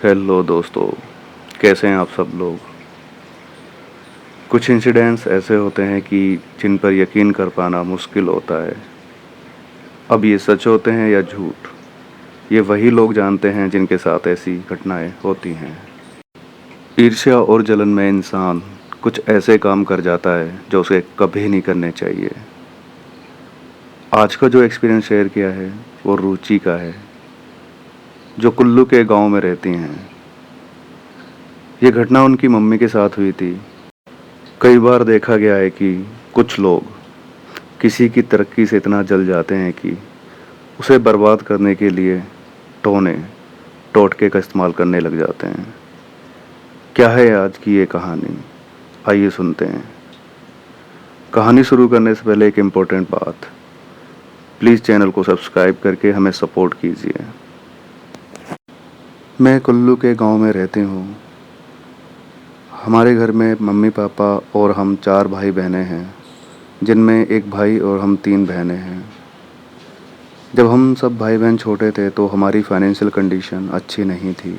Hello दोस्तों, कैसे हैं आप सब लोग। कुछ इंसिडेंट्स ऐसे होते हैं कि जिन पर यकीन कर पाना मुश्किल होता है। अब ये सच होते हैं या झूठ, ये वही लोग जानते हैं जिनके साथ ऐसी घटनाएं होती हैं। ईर्ष्या और जलन में इंसान कुछ ऐसे काम कर जाता है जो उसे कभी नहीं करने चाहिए। आज का जो एक्सपीरियंस शेयर किया है वो रुचि का है, जो कुल्लू के गांव में रहती हैं। ये घटना उनकी मम्मी के साथ हुई थी। कई बार देखा गया है कि कुछ लोग किसी की तरक्की से इतना जल जाते हैं कि उसे बर्बाद करने के लिए टोने टोटके का इस्तेमाल करने लग जाते हैं। क्या है आज की ये कहानी, आइए सुनते हैं। कहानी शुरू करने से पहले एक इम्पोर्टेंट बात, प्लीज़ चैनल को सब्सक्राइब करके हमें सपोर्ट कीजिए। मैं कुल्लू के गांव में रहती हूँ। हमारे घर में मम्मी पापा और हम 4 भाई बहनें हैं, जिनमें एक भाई और हम 3 बहनें हैं। जब हम सब भाई बहन छोटे थे तो हमारी फाइनेंशियल कंडीशन अच्छी नहीं थी।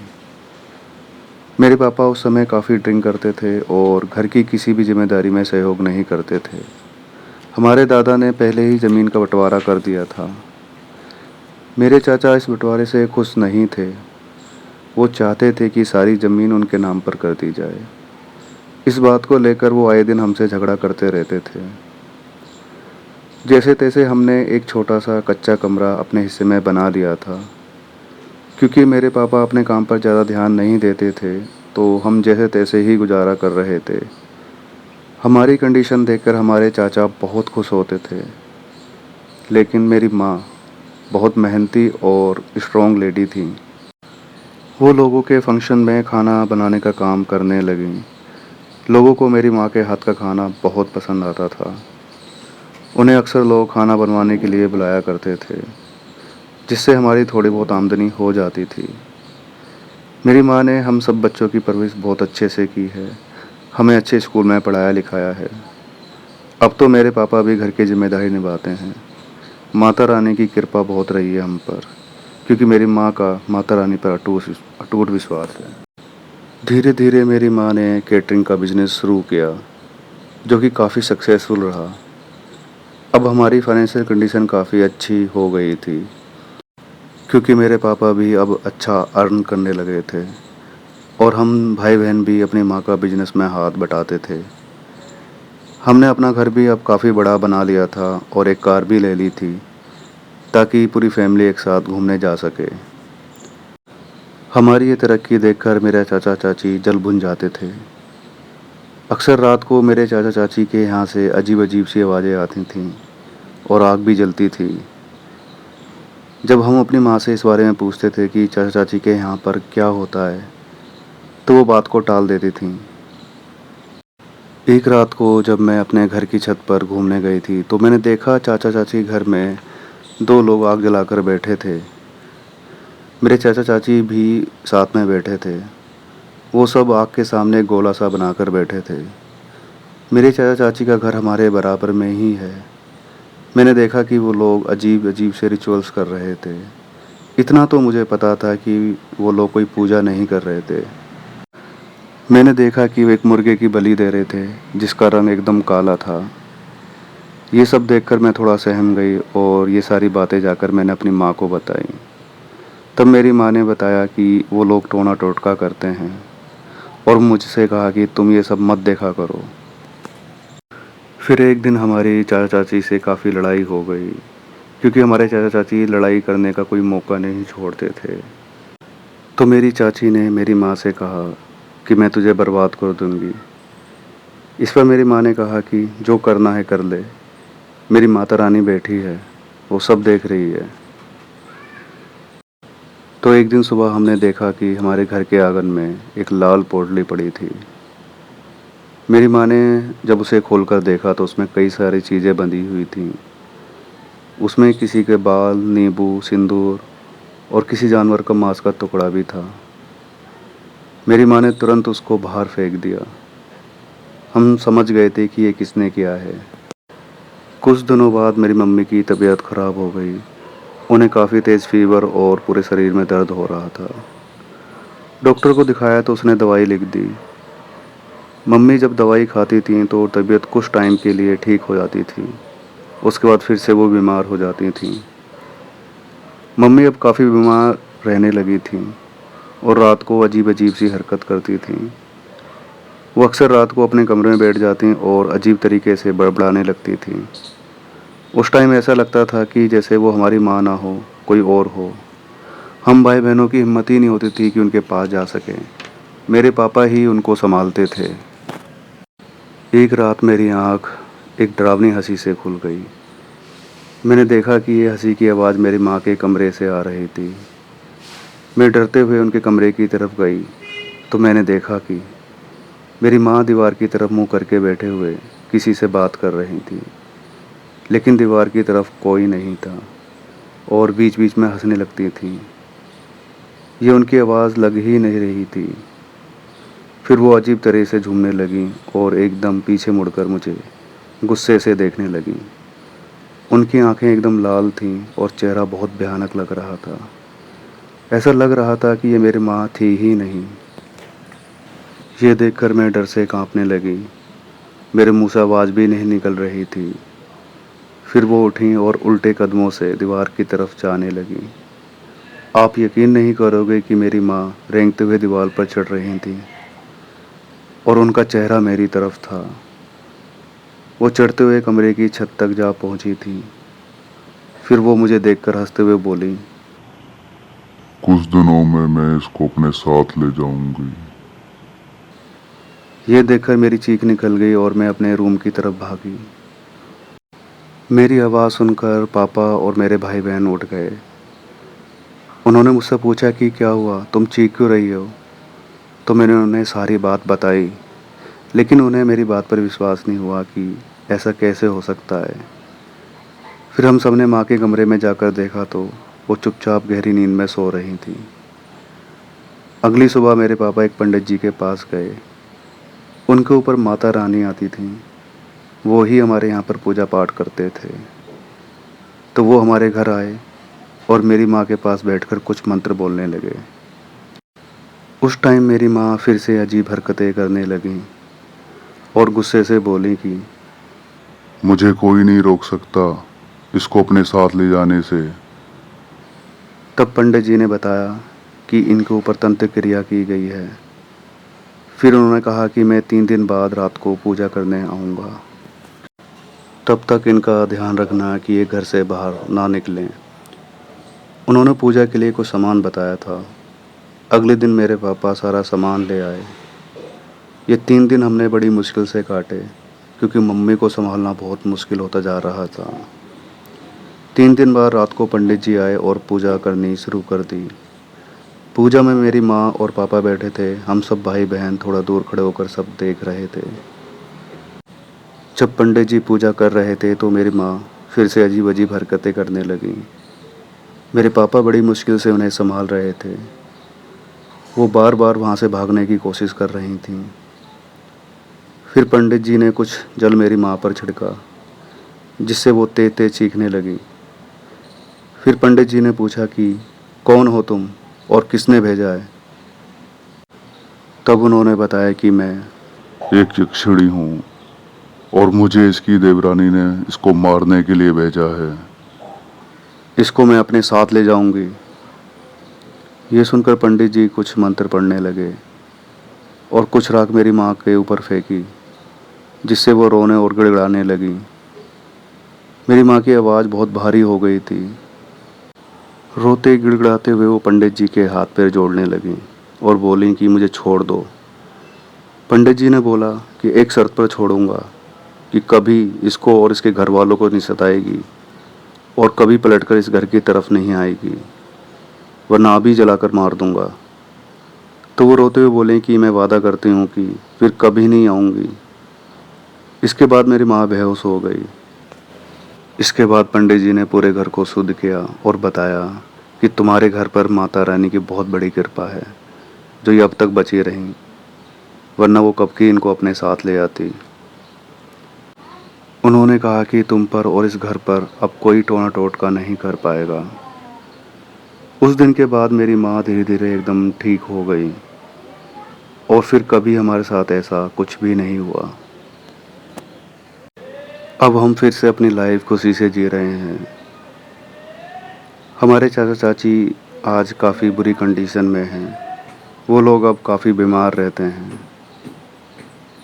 मेरे पापा उस समय काफ़ी ड्रिंक करते थे और घर की किसी भी जिम्मेदारी में सहयोग नहीं करते थे। हमारे दादा ने पहले ही ज़मीन का बंटवारा कर दिया था। मेरे चाचा इस बंटवारे से खुश नहीं थे। वो चाहते थे कि सारी ज़मीन उनके नाम पर कर दी जाए। इस बात को लेकर वो आए दिन हमसे झगड़ा करते रहते थे। जैसे तैसे हमने एक छोटा सा कच्चा कमरा अपने हिस्से में बना लिया था। क्योंकि मेरे पापा अपने काम पर ज़्यादा ध्यान नहीं देते थे, तो हम जैसे तैसे ही गुजारा कर रहे थे। हमारी कंडीशन देखकर हमारे चाचा बहुत खुश होते थे, लेकिन मेरी माँ बहुत मेहनती और स्ट्रॉन्ग लेडी थी। वो लोगों के फंक्शन में खाना बनाने का काम करने लगीं। लोगों को मेरी माँ के हाथ का खाना बहुत पसंद आता था। उन्हें अक्सर लोग खाना बनवाने के लिए बुलाया करते थे, जिससे हमारी थोड़ी बहुत आमदनी हो जाती थी। मेरी माँ ने हम सब बच्चों की परवरिश बहुत अच्छे से की है, हमें अच्छे स्कूल में पढ़ाया लिखाया है। अब तो मेरे पापा भी घर की जिम्मेदारी निभाते हैं। माता रानी की कृपा बहुत रही है हम पर, क्योंकि मेरी माँ का माता रानी पर अटूट विश्वास है। धीरे धीरे मेरी माँ ने केटरिंग का बिजनेस शुरू किया, जो कि काफ़ी सक्सेसफुल रहा। अब हमारी फाइनेंशियल कंडीशन काफ़ी अच्छी हो गई थी, क्योंकि मेरे पापा भी अब अच्छा अर्न करने लगे थे और हम भाई बहन भी अपनी माँ का बिजनेस में हाथ बटाते थे। हमने अपना घर भी अब काफ़ी बड़ा बना लिया था और एक कार भी ले ली थी, ताकि पूरी फैमिली एक साथ घूमने जा सके। हमारी ये तरक्की देखकर मेरे चाचा चाची जल भुन जाते थे। अक्सर रात को मेरे चाचा चाची के यहाँ से अजीब अजीब सी आवाज़ें आती थीं और आग भी जलती थी। जब हम अपनी माँ से इस बारे में पूछते थे कि चाचा चाची के यहाँ पर क्या होता है, तो वो बात को टाल देती थीं। एक रात को जब मैं अपने घर की छत पर घूमने गई थी, तो मैंने देखा चाचा चाची घर में 2 लोग आग जलाकर बैठे थे। मेरे चाचा चाची भी साथ में बैठे थे। वो सब आग के सामने गोला सा बनाकर बैठे थे। मेरे चाचा चाची का घर हमारे बराबर में ही है। मैंने देखा कि वो लोग अजीब अजीब से रिचुअल्स कर रहे थे। इतना तो मुझे पता था कि वो लोग कोई पूजा नहीं कर रहे थे। मैंने देखा कि वो एक मुर्गे की बलि दे रहे थे, जिसका रंग एकदम काला था। ये सब देखकर मैं थोड़ा सहम गई और ये सारी बातें जाकर मैंने अपनी माँ को बताई। तब मेरी माँ ने बताया कि वो लोग टोना टोटका करते हैं और मुझसे कहा कि तुम ये सब मत देखा करो। फिर एक दिन हमारी चाचा चाची से काफ़ी लड़ाई हो गई, क्योंकि हमारे चाचा चाची लड़ाई करने का कोई मौका नहीं छोड़ते थे। तो मेरी चाची ने मेरी माँ से कहा कि मैं तुझे बर्बाद कर दूंगी। इस पर मेरी माँ ने कहा कि जो करना है कर ले, मेरी माता रानी बैठी है, वो सब देख रही है। तो एक दिन सुबह हमने देखा कि हमारे घर के आंगन में एक लाल पोटली पड़ी थी। मेरी माँ ने जब उसे खोलकर देखा तो उसमें कई सारी चीज़ें बंधी हुई थीं। उसमें किसी के बाल, नींबू, सिंदूर और किसी जानवर का मांस का टुकड़ा भी था। मेरी माँ ने तुरंत उसको बाहर फेंक दिया। हम समझ गए थे कि ये किसने किया है। कुछ दिनों बाद मेरी मम्मी की तबीयत ख़राब हो गई। उन्हें काफ़ी तेज़ फीवर और पूरे शरीर में दर्द हो रहा था। डॉक्टर को दिखाया तो उसने दवाई लिख दी। मम्मी जब दवाई खाती थीं तो तबीयत कुछ टाइम के लिए ठीक हो जाती थी, उसके बाद फिर से वो बीमार हो जाती थीं। मम्मी अब काफ़ी बीमार रहने लगी थीं और रात को अजीब-अजीब सी हरकत करती थीं। वो अक्सर रात को अपने कमरे में बैठ जातीं और अजीब तरीके से बड़बड़ाने लगती थीं। उस टाइम ऐसा लगता था कि जैसे वो हमारी माँ ना हो, कोई और हो। हम भाई-बहनों की हिम्मत ही नहीं होती थी कि उनके पास जा सकें। मेरे पापा ही उनको सँभालते थे। एक रात मेरी आँख एक डरावनी हँसी से खुल गई। मैंने देखा कि ये हँसी की आवाज़ मेरी माँ के कमरे से आ रही थी। मैं डरते हुए उनके कमरे की तरफ गई तो मैंने देखा कि मेरी माँ दीवार की तरफ मुँह करके बैठे हुए किसी से बात कर रही थी, लेकिन दीवार की तरफ कोई नहीं था और बीच-बीच में हँसने लगती थीं। ये उनकी आवाज़ लग ही नहीं रही थी। फिर वो अजीब तरह से झूमने लगीं और एकदम पीछे मुड़कर मुझे गुस्से से देखने लगीं। उनकी आँखें एकदम लाल थीं और चेहरा बहुत भयानक लग रहा था। ऐसा लग रहा था कि ये मेरी माँ थी ही नहीं। ये देखकर मैं डर से काँपने लगी। मेरे मुँह से आवाज़ भी नहीं निकल रही थी। फिर वो उठीं और उल्टे कदमों से दीवार की तरफ जाने लगीं। आप यकीन नहीं करोगे कि मेरी माँ रेंगते हुए दीवार पर चढ़ रही थीं और उनका चेहरा मेरी तरफ था। वो चढ़ते हुए कमरे की छत तक जा पहुँची थीं। फिर वो मुझे देखकर हँसते हुए बोलीं, कुछ दिनों में मैं इसको अपने साथ ले जाऊंगी। ये देखकर मेरी चीख निकल गई और मैं अपने रूम की तरफ भागी। मेरी आवाज़ सुनकर पापा और मेरे भाई बहन उठ गए। उन्होंने मुझसे पूछा कि क्या हुआ, तुम चीख क्यों रही हो? तो मैंने उन्हें सारी बात बताई, लेकिन उन्हें मेरी बात पर विश्वास नहीं हुआ कि ऐसा कैसे हो सकता है। फिर हम सब ने माँ के कमरे में जाकर देखा तो वो चुपचाप गहरी नींद में सो रही थी। अगली सुबह मेरे पापा एक पंडित जी के पास गए। उनके ऊपर माता रानी आती थीं। वो ही हमारे यहाँ पर पूजा पाठ करते थे। तो वो हमारे घर आए और मेरी माँ के पास बैठकर कुछ मंत्र बोलने लगे। उस टाइम मेरी माँ फिर से अजीब हरकतें करने लगीं और गुस्से से बोली कि मुझे कोई नहीं रोक सकता इसको अपने साथ ले जाने से। तब पंडित जी ने बताया कि इनके ऊपर तंत्र क्रिया की गई है। फिर उन्होंने कहा कि मैं 3 दिन बाद रात को पूजा करने आऊँगा। तब तक इनका ध्यान रखना कि ये घर से बाहर ना निकलें। उन्होंने पूजा के लिए कुछ सामान बताया था। अगले दिन मेरे पापा सारा सामान ले आए। ये 3 दिन हमने बड़ी मुश्किल से काटे क्योंकि मम्मी को संभालना बहुत मुश्किल होता जा रहा था। 3 दिन बाद रात को पंडित जी आए और पूजा करनी शुरू कर दी। पूजा में मेरी माँ और पापा बैठे थे। हम सब भाई बहन थोड़ा दूर खड़े होकर सब देख रहे थे। जब पंडित जी पूजा कर रहे थे तो मेरी माँ फिर से अजीब अजीब हरकतें करने लगी। मेरे पापा बड़ी मुश्किल से उन्हें संभाल रहे थे। वो बार बार वहाँ से भागने की कोशिश कर रही थीं। फिर पंडित जी ने कुछ जल मेरी माँ पर छिड़का, जिससे वो तेज तेज चीखने लगी। फिर पंडित जी ने पूछा कि कौन हो तुम और किसने भेजा है? तब उन्होंने बताया कि मैं एक यक्षिणी हूँ और मुझे इसकी देवरानी ने इसको मारने के लिए भेजा है। इसको मैं अपने साथ ले जाऊंगी। ये सुनकर पंडित जी कुछ मंत्र पढ़ने लगे और कुछ राख मेरी माँ के ऊपर फेंकी, जिससे वो रोने और गिड़गिड़ाने लगी। मेरी माँ की आवाज़ बहुत भारी हो गई थी। रोते गिड़गिड़ाते हुए वो पंडित जी के हाथ पैर जोड़ने लगी और बोली कि मुझे छोड़ दो। पंडित जी ने बोला कि एक शर्त पर छोड़ूंगा कि कभी इसको और इसके घर वालों को नहीं सताएगी और कभी पलटकर इस घर की तरफ नहीं आएगी, वरना अभी जलाकर मार दूंगा। तो वो रोते हुए बोले कि मैं वादा करती हूँ कि फिर कभी नहीं आऊँगी। इसके बाद मेरी माँ बेहोश हो गई। इसके बाद पंडित जी ने पूरे घर को शुद्ध किया और बताया कि तुम्हारे घर पर माता रानी की बहुत बड़ी कृपा है जो ये अब तक बची रहीं, वरना वो कब की इनको अपने साथ ले आती। उन्होंने कहा कि तुम पर और इस घर पर अब कोई टोना टोटका नहीं कर पाएगा। उस दिन के बाद मेरी माँ धीरे धीरे एकदम ठीक हो गई और फिर कभी हमारे साथ ऐसा कुछ भी नहीं हुआ। अब हम फिर से अपनी लाइफ खुशी से जी रहे हैं। हमारे चाचा चाची आज काफ़ी बुरी कंडीशन में हैं। वो लोग अब काफ़ी बीमार रहते हैं।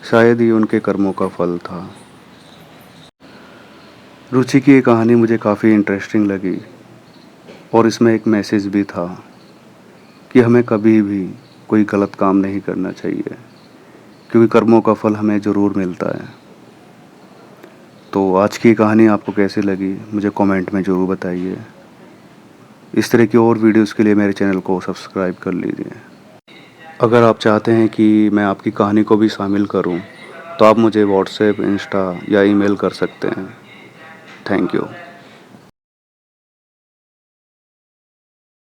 शायद ये उनके कर्मों का फल था। रुचि की ये कहानी मुझे काफ़ी इंटरेस्टिंग लगी और इसमें एक मैसेज भी था कि हमें कभी भी कोई गलत काम नहीं करना चाहिए, क्योंकि कर्मों का फल हमें ज़रूर मिलता है। तो आज की कहानी आपको कैसी लगी मुझे कमेंट में ज़रूर बताइए। इस तरह की और वीडियोस के लिए मेरे चैनल को सब्सक्राइब कर लीजिए। अगर आप चाहते हैं कि मैं आपकी कहानी को भी शामिल करूं, तो आप मुझे व्हाट्सएप, इंस्टा या ईमेल कर सकते हैं। Thank you.